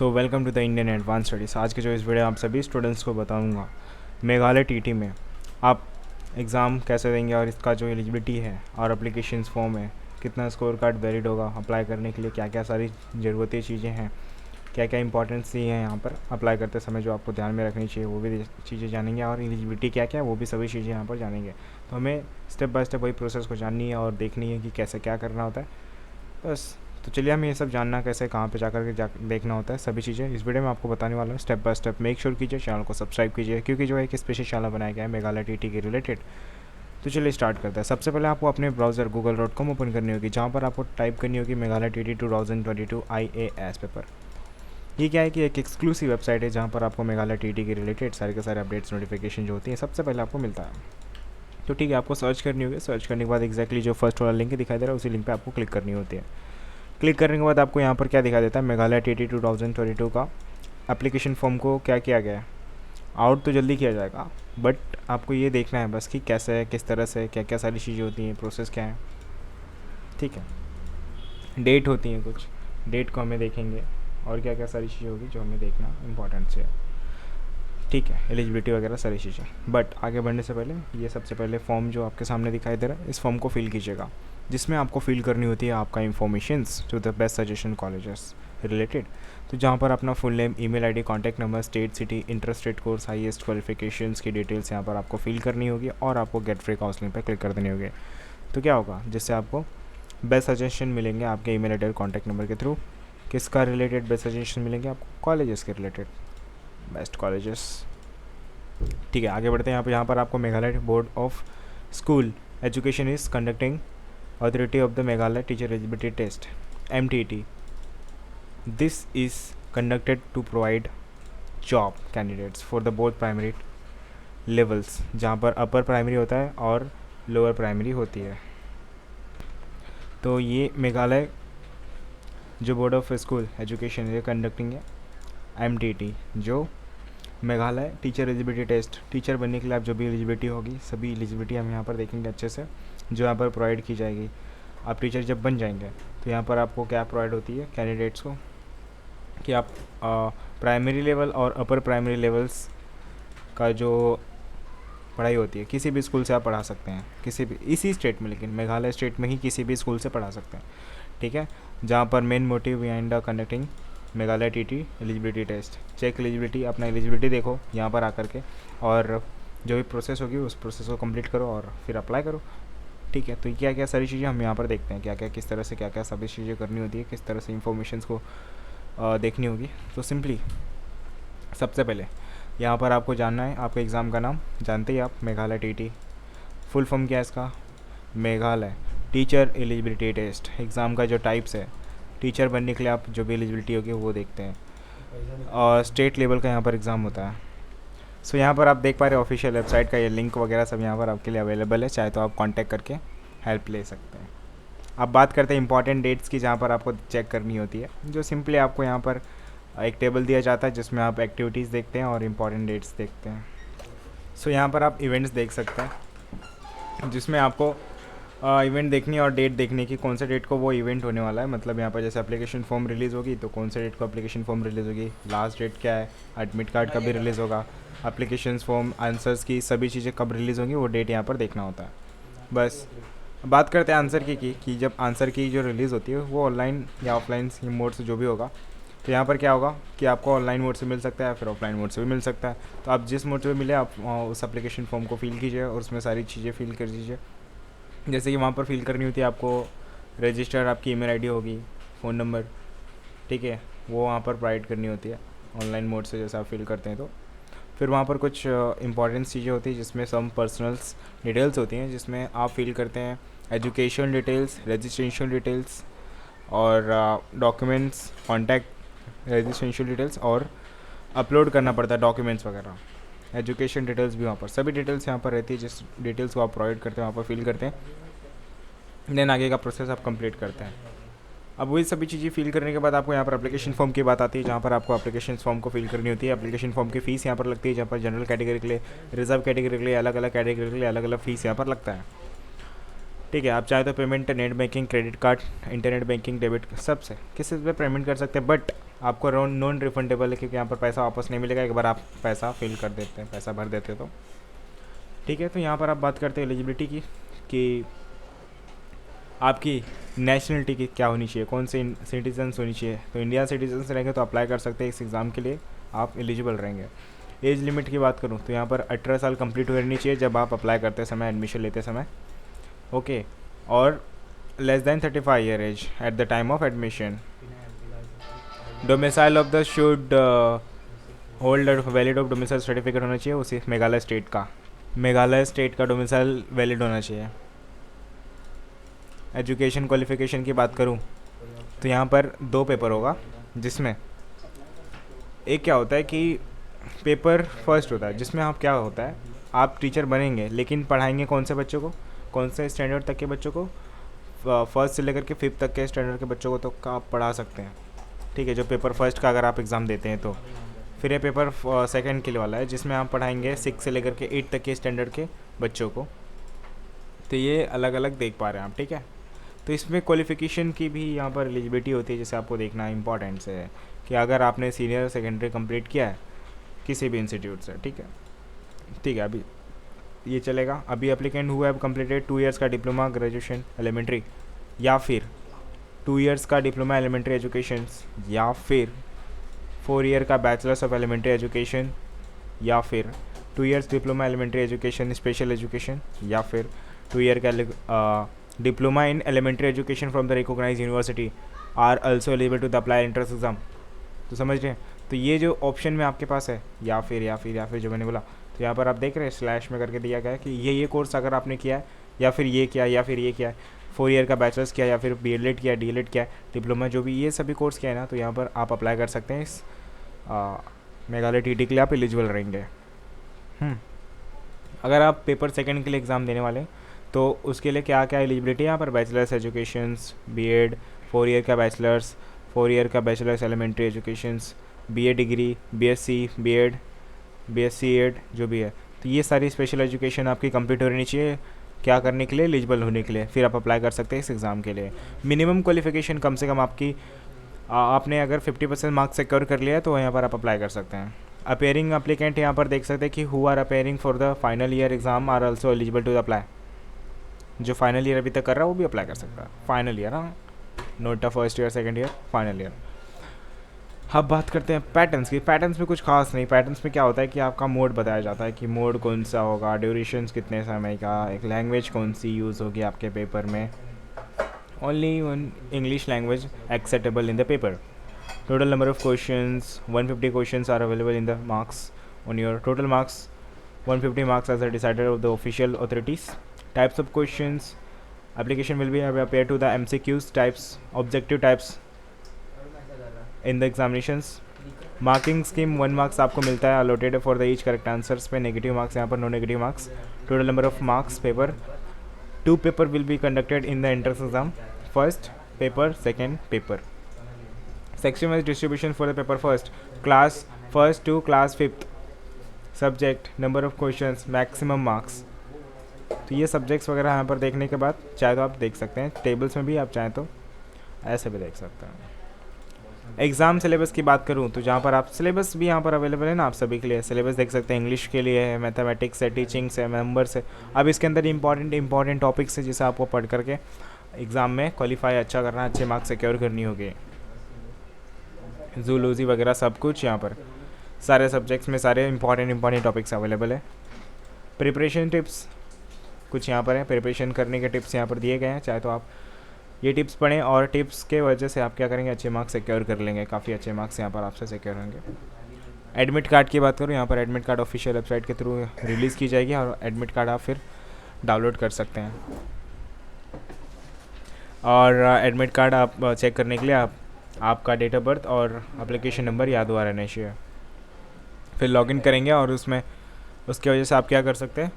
तो welcome to the Indian advance studies. आज के जो इस वीडियो आप सभी स्टूडेंट्स को बताऊंगा मेघालय टीटी में आप एग्ज़ाम कैसे देंगे और इसका जो एलिजिबिलिटी है और अप्लीकेशन फॉर्म है, कितना स्कोर कार्ड वैलिड होगा, अप्लाई करने के लिए क्या क्या सारी ज़रूरती चीज़ें हैं, क्या क्या इंपॉर्टेंस चीज़ें हैं यहाँ पर अप्लाई करते समय जो आपको ध्यान में रखनी चाहिए वो भी चीज़ें जानेंगे, और एलिजिबिलिटी क्या क्या है वो भी सभी चीज़ें यहाँ पर जानेंगे। तो हमें स्टेप बाय स्टेप वही प्रोसेस को जाननी है और देखनी है कि कैसे क्या करना होता है बस। तो चलिए हम ये सब जानना कैसे, कहाँ पे जाकर के देखना होता है, सभी चीज़ें इस वीडियो में आपको बताने वाला हूँ step by step. Make sure कीजिए चैनल को सब्सक्राइब कीजिए, क्योंकि जो है एक स्पेशल चैनल बनाया गया है मेघालय टीटी के रिलेटेड। तो चलिए स्टार्ट करते हैं। सबसे पहले आपको अपने ब्राउज़र google.com ओपन करनी होगी, जहाँ पर आपको टाइप करनी होगी मेघालय टीटी 2022 IAS पेपर। ये क्या है कि एक एक्सक्लूसिव वेबसाइट है जहाँ पर आपको मेघालय टीटी के रिलेटेड सारे के सारे अपडेट्स नोटिफिकेशन जो होती हैं सबसे पहले आपको मिलता है। तो ठीक है, आपको सर्च करनी होगी। सर्च करने के बाद एक्जैक्टली जो फर्स्ट वाला लिंक दिखाई दे रहा है उसी लिंक पे आपको क्लिक करनी होती है। क्लिक करने के बाद आपको यहाँ पर क्या दिखा देता है, मेघालय टीटी 2022 का एप्लीकेशन फॉर्म को क्या किया गया है। आउट तो जल्दी किया जाएगा, बट आपको ये देखना है बस कि कैसे है, किस तरह से, क्या क्या सारी चीज़ें होती हैं, प्रोसेस क्या है। ठीक है, डेट होती हैं कुछ, डेट को हमें देखेंगे और क्या क्या सारी चीज़ें होगी जो हमें देखना इंपॉर्टेंट है। ठीक है, एलिजिबिलिटी वगैरह सारी चीज़ें। बट आगे बढ़ने से पहले ये सबसे पहले फॉर्म जो आपके सामने दिखाई दे रहा है, इस फॉर्म को फिल कीजिएगा, जिसमें आपको फिल करनी होती है आपका informations to the best suggestion colleges related. तो जहाँ पर अपना full name, email ID, contact number, state, city, interstate course, highest qualifications की डिटेल्स यहाँ पर आपको फिल करनी होगी और आपको गेट फ्री काउंसलिंग पर क्लिक कर देनी होगी। तो क्या होगा, जिससे आपको बेस्ट सजेशन मिलेंगे आपके ईमेल आईडी और कॉन्टैक्ट नंबर के थ्रू। किसका रिलेटेड बेस्ट सजेशन मिलेंगे आपको? कॉलेजेस के रिलेटेड, बेस्ट कॉलेजेस। ठीक है, आगे बढ़ते हैं। यहाँ पर आपको Meghalaya board of school education is conducting authority of the Meghalaya teacher eligibility test MTT। This is conducted to provide job candidates for the both primary levels, जहाँ पर अपर प्राइमरी होता है और लोअर प्राइमरी होती है। तो ये मेघालय जो बोर्ड ऑफ स्कूल एजुकेशन ये कंडक्टिंग है MTT, जो Meghalaya teacher eligibility test, teacher बनने के लिए आप जो भी एलिजिबिलिटी होगी सभी एलिजिबिलिटी हम यहाँ पर देखेंगे अच्छे से, जो यहाँ पर प्रोवाइड की जाएगी। आप टीचर जब बन जाएंगे तो यहाँ पर आपको क्या प्रोवाइड होती है कैंडिडेट्स को, कि आप प्राइमरी लेवल और अपर प्राइमरी लेवल्स का जो पढ़ाई होती है किसी भी स्कूल से आप पढ़ा सकते हैं, किसी भी इसी स्टेट में, लेकिन मेघालय स्टेट में ही किसी भी स्कूल से पढ़ा सकते हैं। ठीक है, जहाँ पर main motive behind the conducting Meghalaya TT eligibility test, check eligibility, अपना एलिजिबिलिटी देखो यहाँ पर आकर के, और जो भी प्रोसेस होगी उस प्रोसेस को कंप्लीट करो और फिर अप्लाई करो। ठीक है, तो क्या क्या सारी चीज़ें हम यहाँ पर देखते हैं, क्या क्या किस तरह से क्या क्या सभी चीज़ें करनी होती है, किस तरह से इंफॉर्मेशन को देखनी होगी। तो सिंपली सबसे पहले यहाँ पर आपको जानना है आपके एग्ज़ाम का नाम, जानते ही आप, मेघालय टीटी। फुल फॉर्म क्या है इसका? Meghalaya teacher eligibility test. Exam का जो टाइप्स है, टीचर बनने के लिए आप जो भी एलिजिबिलिटी होगी वो देखते हैं, और स्टेट लेवल का यहाँ पर एग्ज़ाम होता है। सो यहाँ पर आप देख पा रहे हैं ऑफिशियल वेबसाइट का ये लिंक वगैरह सब यहाँ पर आपके लिए अवेलेबल है, चाहे तो आप कांटेक्ट करके हेल्प ले सकते हैं। अब बात करते हैं इंपॉर्टेंट डेट्स की, जहाँ पर आपको चेक करनी होती है, जो सिंपली आपको यहाँ पर एक टेबल दिया जाता है जिसमें आप एक्टिविटीज़ देखते हैं और इम्पॉर्टेंट डेट्स देखते हैं। सो यहाँ पर आप इवेंट्स देख सकते हैं, जिसमें आपको इवेंट देखनी है और डेट देखनी है कि कौन से डेट को वो इवेंट होने वाला है। मतलब यहाँ पर जैसे एप्लीकेशन फॉर्म रिलीज़ होगी तो कौन से डेट को एप्लीकेशन फॉर्म रिलीज़ होगी, लास्ट डेट क्या है, एडमिट कार्ड कभी रिलीज़ होगा, एप्लीकेशन फॉर्म, आंसर्स की सभी चीज़ें कब रिलीज़ होंगी वो डेट यहाँ पर देखना होता है। बस बात करते हैं आंसर की कि जब आंसर की जो रिलीज़ होती है वो ऑनलाइन या ऑफलाइन मोड से जो भी होगा, तो यहाँ पर क्या होगा कि आपको ऑनलाइन मोड से मिल सकता है, फिर ऑफलाइन मोड से भी मिल सकता है। तो आप जिस मोड से भी मिले आप उस एप्लीकेशन फॉर्म को फिल कीजिए और उसमें सारी चीज़ें फिल कर दीजिए। जैसे कि वहाँ पर फिल करनी होती है आपको रजिस्टर, आपकी ईमेल आईडी होगी, फ़ोन नंबर, ठीक है, वो वहाँ पर प्रोवाइड करनी होती है ऑनलाइन मोड से जैसे आप फिल करते हैं। तो फिर वहाँ पर कुछ इंपॉर्टेंट चीज़ें होती हैं जिसमें सम पर्सनल्स डिटेल्स होती हैं, जिसमें आप फिल करते हैं एजुकेशन डिटेल्स, रजिस्ट्रेशन डिटेल्स और डॉक्यूमेंट्स, कॉन्टैक्ट, रजिस्ट्रेशन डिटेल्स, और अपलोड करना पड़ता है डॉक्यूमेंट्स वगैरह। एजुकेशन डिटेल्स भी वहाँ पर, सभी डिटेल्स यहाँ पर रहती है, जिस डिटेल्स को आप प्रोवाइड करते हैं वहाँ पर फिल करते हैं, देन आगे का प्रोसेस आप कंप्लीट करते हैं। अब वही सभी चीज़ें फिल करने के बाद आपको यहाँ पर एप्लीकेशन फॉर्म की बात आती है, जहाँ पर आपको एप्लीकेशन फॉर्म को फिल करनी होती है। एप्लीकेशन फॉर्म की फ़ीस यहाँ पर लगती है, जहाँ पर जनरल कैटेगरी के लिए, रिजर्व कैटेगरी के लिए, अलग अलग कैटेगरी के लिए अलग अलग फ़ीस यहाँ पर लगता है। ठीक है, आप चाहे तो payment net banking, credit card, internet banking, debit, सबसे किसी से पेमेंट कर सकते हैं, बट आपको नॉन रिफंडेबल है क्योंकि यहाँ पर पैसा वापस नहीं मिलेगा एक बार आप पैसा फिल कर देते हैं, पैसा भर देते तो। ठीक है, तो यहाँ पर आप बात करते हैं एलिजिबिलिटी की कि आपकी नेशनलिटी की क्या होनी चाहिए, कौन से सिटीजन्स होनी चाहिए। तो इंडिया सिटीजन्स रहेंगे तो अप्लाई कर सकते हैं इस एग्ज़ाम के लिए, आप एलिजिबल रहेंगे। एज लिमिट की बात करूँ तो यहाँ पर 18 साल कंप्लीट होनी चाहिए जब आप अप्लाई करते समय, एडमिशन लेते समय। ओके, और less than 35 year age at the time of admission. Domicile of the should hold valid of domicile certificate होना चाहिए उसी मेघालय स्टेट का, मेघालय स्टेट का डोमिसाइल वैलिड होना चाहिए। एजुकेशन क्वालिफिकेशन की बात करूं तो यहाँ पर 2 पेपर होगा, जिसमें एक क्या होता है कि पेपर फर्स्ट होता है जिसमें आप क्या होता है आप टीचर बनेंगे लेकिन पढ़ाएंगे कौन से बच्चों को, कौन से स्टैंडर्ड तक के बच्चों को, फर्स्ट से लेकर के 5th तक के स्टैंडर्ड के बच्चों को तो का आप पढ़ा सकते हैं। ठीक है, जो पेपर फर्स्ट का अगर आप एग्ज़ाम देते हैं तो। फिर ये पेपर सेकंड के लिए वाला है जिसमें आप पढ़ाएंगे 6 से लेकर के 8 तक के स्टैंडर्ड के बच्चों को। तो ये अलग अलग देख पा रहे हैं आप। ठीक है, तो इसमें क्वालिफ़िकेशन की भी यहाँ पर एलिजिबिलिटी होती है, जैसे आपको देखना इंपॉर्टेंट है कि अगर आपने सीनियर सेकेंडरी कंप्लीट किया है किसी भी इंस्टीट्यूट से। ठीक है, अभी ये चलेगा। अभी एप्लीकेंट हुआ है कंप्लीटेड 2 इयर्स का डिप्लोमा ग्रेजुएशन एलिमेंट्री, या फिर 2 इयर्स का डिप्लोमा एलिमेंट्री एजुकेशन, या फिर 4 ईयर का बैचलर्स ऑफ एलिमेंट्री एजुकेशन, या फिर 2 years diploma elementary education special education, या फिर 2 ईयर का diploma in elementary education from the recognise university are also eligible to the apply entrance exam. तो समझ रहे हैं, तो ये जो ऑप्शन में आपके पास है या फिर जो मैंने बोला, तो यहाँ पर आप देख रहे हैं स्लैश में करके दिया गया है कि ये कोर्स अगर आपने किया है या फिर ये किया या फिर ये किया है, 4 ईयर का बैचलर्स किया या फिर BEd किया, DEled किया, डिप्लोमा, जो भी ये सभी कोर्स किया है ना, तो यहाँ पर आप अप्लाई कर सकते हैं इस मेघालय TT के लिए, आप एलिजिबल रहेंगे। अगर आप पेपर सेकंड के लिए एग्ज़ाम देने वाले तो उसके लिए क्या क्या एलिजिबिलिटी है यहाँ पर, बैचलर्स एजुकेशंस, BEd, 4 ईयर का बैचलर्स, 4 ईयर का bachelors elementary educations, BA degree, BSc, BEd, BSc ed जो भी है, तो ये सारी स्पेशल एजुकेशन आपकी कंप्लीट होनी चाहिए क्या करने के लिए, एलिजिबल होने के लिए। फिर आप अप्लाई कर सकते हैं इस एग्ज़ाम के लिए। मिनिमम क्वालिफिकेशन कम से कम आपकी आपने अगर 50% मार्क्स सिक्योर कर लिया है तो यहाँ पर आप अप्लाई कर सकते हैं। अपेयरिंग एप्लीकेंट यहाँ पर देख सकते हैं कि who are appearing for the final year exam are also eligible to apply. जो फाइनल ईयर अभी तक कर रहा है वो भी अप्लाई कर सकता है। फाइनल ईयर, हाँ, note the first year, second year, final year. अब बात करते हैं पैटर्न्स की। पैटर्न्स में कुछ खास नहीं। पैटर्न्स में क्या होता है कि आपका मोड बताया जाता है कि मोड कौन सा होगा, ड्यूरेशंस कितने समय का, एक लैंग्वेज कौन सी यूज़ होगी आपके पेपर में, only one English language acceptable in the paper. Total number of questions 150 questions are available in the marks on your total marks 150 marks as a decided of the official authorities. Types of questions, application will be appear to the MCQs types, objective types in the examinations. Marking scheme 1 marks आपको मिलता है allotted for the each correct answers पे, negative marks यहाँ पर no negative marks. Total number of marks paper 2 paper will be conducted in the entrance exam. First paper, second paper. Section wise distribution for the paper first, class 1st to class 5th. Subject, number of questions, maximum marks. तो ये subjects वगैरह यहाँ पर देखने के बाद चाहे तो आप देख सकते हैं टेबल्स में भी, आप चाहें तो ऐसे भी देख सकते हैं। एग्ज़ाम सिलेबस की बात करूँ तो जहाँ पर आप सिलेबस भी यहाँ पर अवेलेबल है ना, आप सभी के लिए सिलेबस देख सकते हैं। इंग्लिश के लिए है, मैथमेटिक्स है, टीचिंग्स है, नंबर्स है। अब इसके अंदर इंपॉर्टेंट टॉपिक्स है जिसे आपको पढ़ करके एग्ज़ाम में क्वालिफाई अच्छा करना, अच्छे मार्क्स सिक्योर करनी होगी। जूलॉजी वगैरह सब कुछ यहाँ पर सारे सब्जेक्ट्स में सारे इंपॉर्टेंट टॉपिक्स अवेलेबल है। प्रिपरेशन टिप्स कुछ यहाँ पर है, प्रिपरेशन करने के टिप्स यहाँ पर दिए गए हैं। चाहे तो आप ये टिप्स पढ़ें और टिप्स के वजह से आप क्या करेंगे, अच्छे मार्क्स सिक्योर कर लेंगे, काफ़ी अच्छे मार्क्स यहाँ पर आपसे सिक्योर होंगे। एडमिट कार्ड की बात करूँ, यहाँ पर एडमिट कार्ड ऑफिशियल वेबसाइट के थ्रू रिलीज़ की जाएगी और एडमिट कार्ड आप फिर डाउनलोड कर सकते हैं। और एडमिट कार्ड आप चेक करने के लिए आपका डेट ऑफ बर्थ और एप्लीकेशन नंबर याद हुआ रहना चाहिए। फिर लॉगिन करेंगे और उसमें उसकी वजह से आप क्या कर सकते हैं,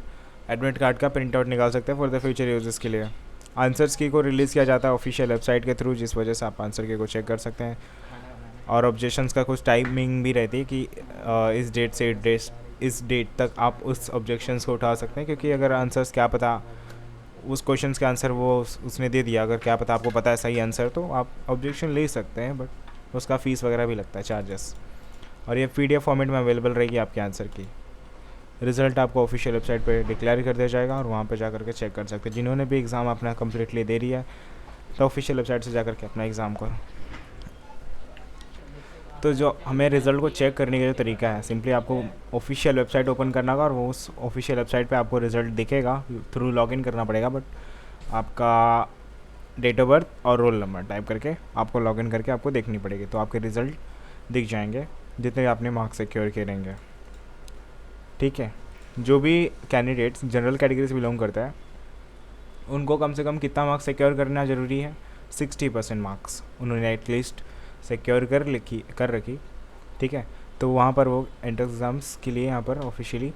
एडमिट कार्ड का प्रिंट आउट निकाल सकते हैं फॉर द फ्यूचर यूजेस के लिए। आंसर्स की को रिलीज़ किया जाता है ऑफिशियल वेबसाइट के थ्रू, जिस वजह से आप आंसर की को चेक कर सकते हैं। और ऑब्जेक्शंस का कुछ टाइमिंग भी रहती है कि इस डेट से इस डेट तक आप उस ऑब्जेक्शंस को उठा सकते हैं, क्योंकि अगर आंसर्स क्या पता उस क्वेश्चन के आंसर वो उसने दे दिया, अगर क्या पता आपको पता है सही आंसर, तो आप ऑब्जेक्शन ले सकते हैं। बट उसका फ़ीस वगैरह भी लगता है, चार्जेस। और ये PDF फॉर्मेट में अवेलेबल रहेगी आपके आंसर की। रिज़ल्ट आपको ऑफिशियल वेबसाइट पे डिक्लेयर कर दिया जाएगा और वहाँ पे जा कर के चेक कर सकते हैं। जिन्होंने भी एग्ज़ाम अपना कम्प्लीटली दे दिया है तो ऑफिशियल वेबसाइट से जा कर के अपना एग्ज़ाम करो। तो जो हमें रिज़ल्ट को चेक करने का जो तरीका है, सिंपली आपको ऑफिशियल वेबसाइट ओपन करना होगा और वो उस ऑफिशियल वेबसाइट पे आपको रिज़ल्ट दिखेगा। थ्रू लॉगिन करना पड़ेगा, बट आपका डेट ऑफ बर्थ और रोल नंबर टाइप करके आपको लॉगिन करके आपको देखनी पड़ेगी, तो आपके रिज़ल्ट दिख जाएंगे जितने आपने मार्क्स सिक्योर किए रहेंगे। ठीक है, जो भी कैंडिडेट्स जनरल कैटेगरी से बिलोंग करता है उनको कम से कम कितना मार्क्स सिक्योर करना ज़रूरी है? 60% मार्क्स उन्होंने एटलीस्ट सिक्योर कर रखी। ठीक है, तो वहाँ पर वो एंट्रेंस एग्ज़ाम्स के लिए यहाँ पर ऑफिशियली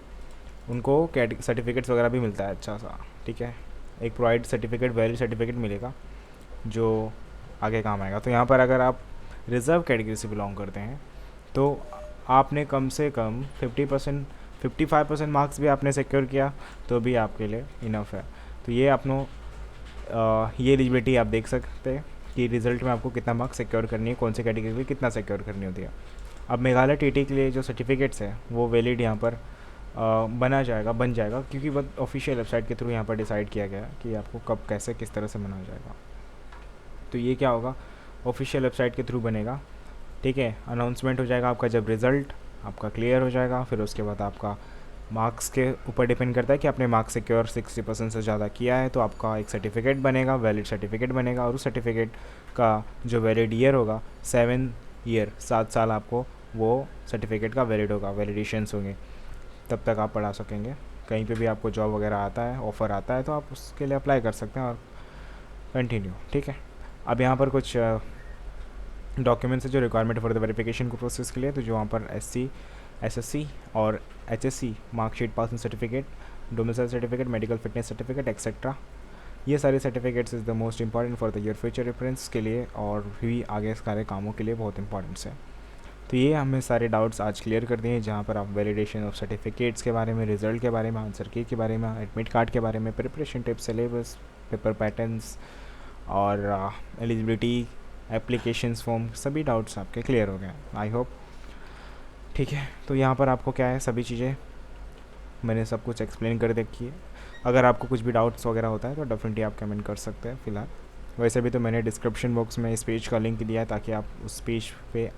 उनको सर्टिफिकेट्स वगैरह भी मिलता है अच्छा सा। ठीक है, एक प्रोवाइड सर्टिफिकेट, वैलिड सर्टिफिकेट मिलेगा जो आगे काम आएगा। तो यहाँ पर अगर आप रिज़र्व कैटेगरी से बिलोंग करते हैं तो आपने कम से कम 55% मार्क्स भी आपने सिक्योर किया तो भी आपके लिए इनफ है। तो ये ये एलिजिबिलिटी आप देख सकते हैं कि रिज़ल्ट में आपको कितना मार्क्स सिक्योर करनी है, कौन से कैटेगरी के लिए कितना सिक्योर करनी होती है। अब मेघालय टीटी के लिए जो सर्टिफिकेट्स है वो वैलिड यहाँ पर बन जाएगा, क्योंकि वो ऑफिशियल वेबसाइट के थ्रू यहाँ पर डिसाइड किया गया कि आपको कब कैसे किस तरह से बनाया जाएगा। तो ये क्या होगा, ऑफिशियल वेबसाइट के थ्रू बनेगा। ठीक है, अनाउंसमेंट हो जाएगा आपका जब रिज़ल्ट आपका क्लियर हो जाएगा। फिर उसके बाद आपका मार्क्स के ऊपर डिपेंड करता है कि आपने मार्क्स सिक्योर 60% से ज़्यादा किया है तो आपका एक सर्टिफिकेट बनेगा, वैलिड सर्टिफिकेट बनेगा। और उस सर्टिफिकेट का जो वैलिड ईयर होगा 7 साल आपको वो सर्टिफिकेट का वैलिड होगा, वैलिडेशंस होंगे, तब तक आप पढ़ा सकेंगे। कहीं पे भी आपको जॉब वगैरह आता है, ऑफ़र आता है तो आप उसके लिए अप्लाई कर सकते हैं और कंटिन्यू। ठीक है, अब यहाँ पर कुछ डॉक्यूमेंट्स है जो रिक्वायरमेंट फॉर द वेरिफिकेशन को प्रोसेस के लिए। तो जो वहाँ पर SSC और HSC marksheet, passing certificate, domicile certificate, medical fitness certificate etcetera, ये सारे certificates is the most important for the your future reference के लिए और भी आगे सारे कामों के लिए बहुत इंपॉर्टेंट्स है। तो ये हमें सारे डाउट्स आज क्लियर कर दिए, जहाँ पर आप वैलिडेशन ऑफ सर्टिफिकेट्स के बारे में, रिजल्ट के बारे में, आंसर की के बारे में, एडमिट कार्ड के बारे में, preparation tips, syllabus, paper patterns और एलिजिबिलिटी, एप्लीकेशंस फॉर्म, सभी डाउट्स आपके क्लियर हो गए आई होप। ठीक है, तो यहाँ पर आपको क्या है, सभी चीज़ें मैंने सब कुछ एक्सप्लेन कर देखी है। अगर आपको कुछ भी डाउट्स वगैरह होता है तो डेफिनेटली आप कमेंट कर सकते हैं फ़िलहाल। वैसे भी तो मैंने डिस्क्रिप्शन बॉक्स में इस पेज का लिंक दिया है ताकि आप उस पेज पे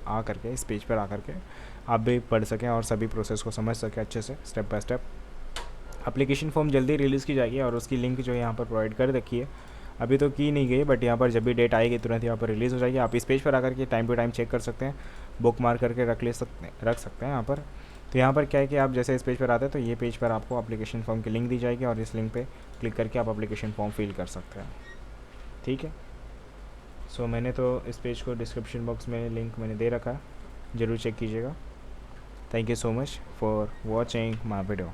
इस पेज पर आकर के आप भी पढ़ सकें और सभी प्रोसेस को समझ सकें अच्छे से, step by step. Application form जल्दी रिलीज़ की जाएगी और उसकी लिंक जो है यहाँ पर प्रोवाइड कर रखी है। अभी तो की नहीं गई, बट यहाँ पर जब भी डेट आएगी तुरंत यहाँ पर रिलीज़ हो जाएगी। आप इस पेज पर आकर के टाइम टू टाइम चेक कर सकते हैं, बुक मार्क करके रख सकते हैं यहाँ पर। तो यहाँ पर क्या है कि आप जैसे इस पेज पर आते हैं तो ये पेज पर आपको एप्लीकेशन फॉर्म की लिंक दी जाएगी और इस लिंक पे क्लिक करके आप एप्लीकेशन फॉर्म फिल कर सकते हैं। ठीक है, सो मैंने तो इस पेज को डिस्क्रिप्शन बॉक्स में लिंक मैंने दे रखा है, ज़रूर चेक कीजिएगा। Thank you so much for watching my video.